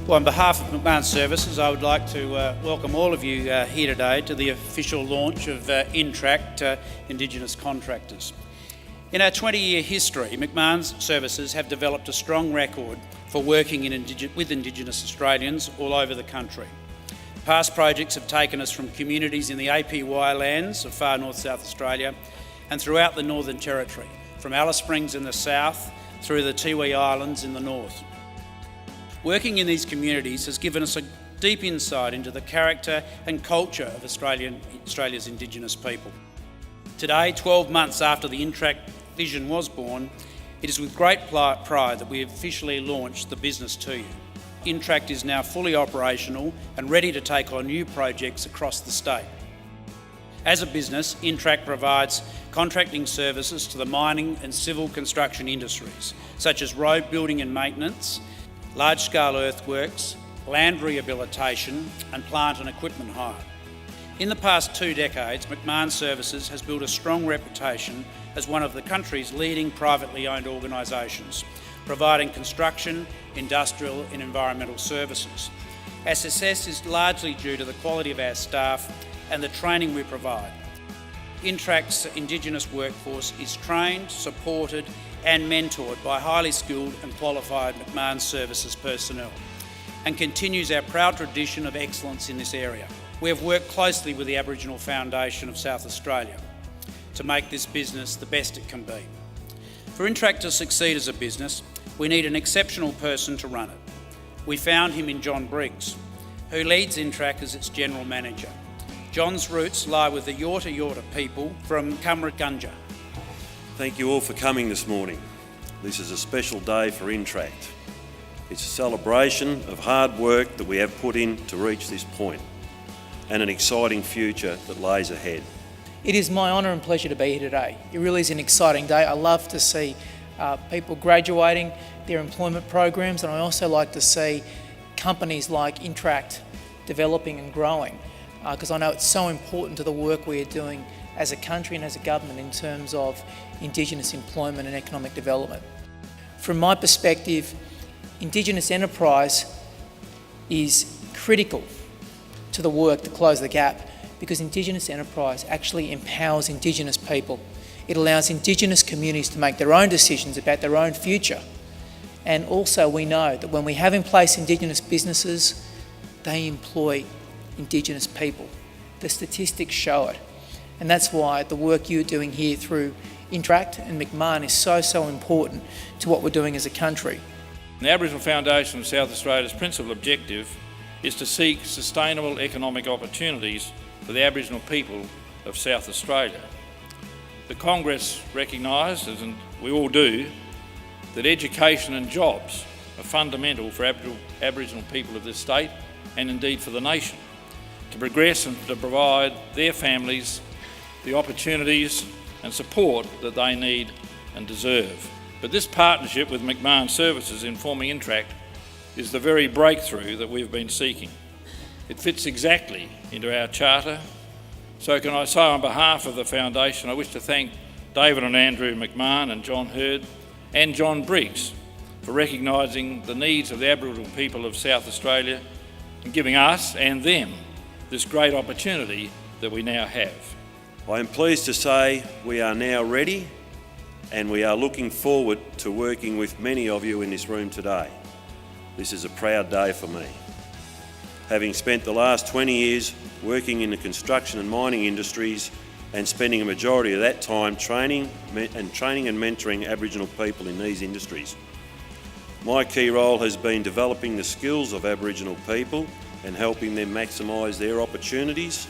Well, on behalf of McMahon Services, I would like to welcome all of you here today to the official launch of Intract Indigenous Contractors. In our 20-year history, McMahon Services have developed a strong record for working with Indigenous Australians all over the country. Past projects have taken us from communities in the APY lands of far north South Australia and throughout the Northern Territory, from Alice Springs in the south through the Tiwi Islands in the north. Working in these communities has given us a deep insight into the character and culture of Australia's Indigenous people. Today, 12 months after the Intract vision was born, it is with great pride that we have officially launched the business to you. Intract is now fully operational and ready to take on new projects across the state. As a business, Intract provides contracting services to the mining and civil construction industries, such as road building and maintenance, large-scale earthworks, land rehabilitation and plant and equipment hire. In the past 2 decades, McMahon Services has built a strong reputation as one of the country's leading privately owned organisations, providing construction, industrial and environmental services. Our success is largely due to the quality of our staff and the training we provide. Intract's Indigenous workforce is trained, supported and mentored by highly skilled and qualified McMahon Services personnel and continues our proud tradition of excellence in this area. We have worked closely with the Aboriginal Foundation of South Australia to make this business the best it can be. For Intract to succeed as a business, we need an exceptional person to run it. We found him in John Briggs, who leads Intract as its General Manager. John's roots lie with the Yorta Yorta people from Cumragunja. Thank you all for coming this morning. This is a special day for Intract. It's a celebration of hard work that we have put in to reach this point and an exciting future that lays ahead. It is my honour and pleasure to be here today. It really is an exciting day. I love to see people graduating their employment programs, and I also like to see companies like Intract developing and growing because I know it's so important to the work we are doing as a country and as a government in terms of Indigenous employment and economic development. From my perspective, Indigenous enterprise is critical to the work to close the gap because Indigenous enterprise actually empowers Indigenous people. It allows Indigenous communities to make their own decisions about their own future. And also we know that when we have in place Indigenous businesses, they employ Indigenous people. The statistics show it. And that's why the work you're doing here through Intract and McMahon is so important to what we're doing as a country. The Aboriginal Foundation of South Australia's principal objective is to seek sustainable economic opportunities for the Aboriginal people of South Australia. The Congress recognises, and we all do, that education and jobs are fundamental for Aboriginal people of this state and indeed for the nation to progress and to provide their families the opportunities and support that they need and deserve. But this partnership with McMahon Services in forming Intract is the very breakthrough that we've been seeking. It fits exactly into our charter. So can I say on behalf of the Foundation, I wish to thank David and Andrew McMahon and John Hurd and John Briggs for recognising the needs of the Aboriginal people of South Australia and giving us and them this great opportunity that we now have. I am pleased to say we are now ready and we are looking forward to working with many of you in this room today. This is a proud day for me. Having spent the last 20 years working in the construction and mining industries and spending a majority of that time training and mentoring Aboriginal people in these industries. My key role has been developing the skills of Aboriginal people and helping them maximise their opportunities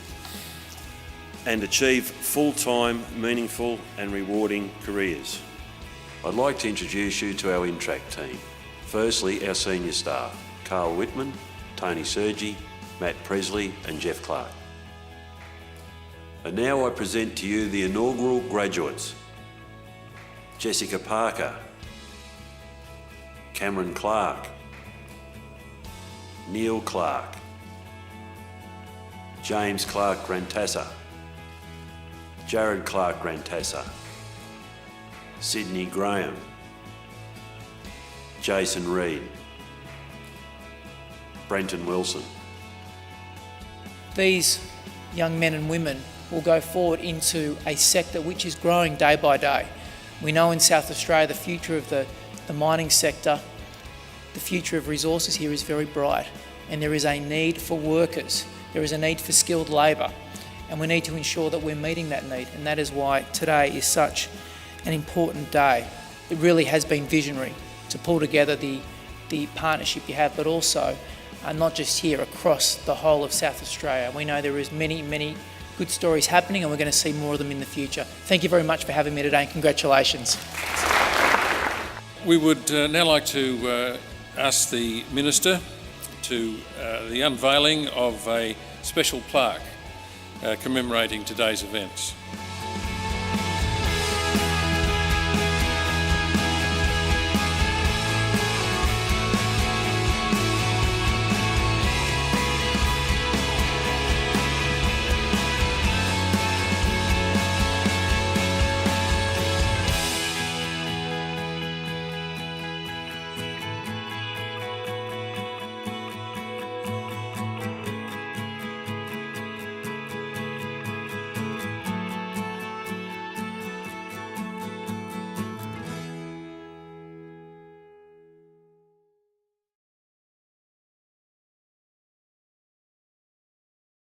and achieve full-time, meaningful and rewarding careers. I'd like to introduce you to our Intract team. Firstly, our senior staff, Carl Whitman, Tony Sergi, Matt Presley and Jeff Clark. And now I present to you the inaugural graduates. Jessica Parker, Cameron Clark, Neil Clark, James Clark Grantassa, Jared Clark Grantassa, Sydney Graham, Jason Reid, Brenton Wilson. These young men and women will go forward into a sector which is growing day by day. We know in South Australia the future of the mining sector, the future of resources here is very bright, and there is a need for workers, there is a need for skilled labour, and we need to ensure that we're meeting that need, and that is why today is such an important day. It really has been visionary to pull together the partnership you have, but also not just here, across the whole of South Australia. We know there is many good stories happening, and we're going to see more of them in the future. Thank you very much for having me today, and congratulations. We would now like to ask the Minister to the unveiling of a special plaque commemorating today's events.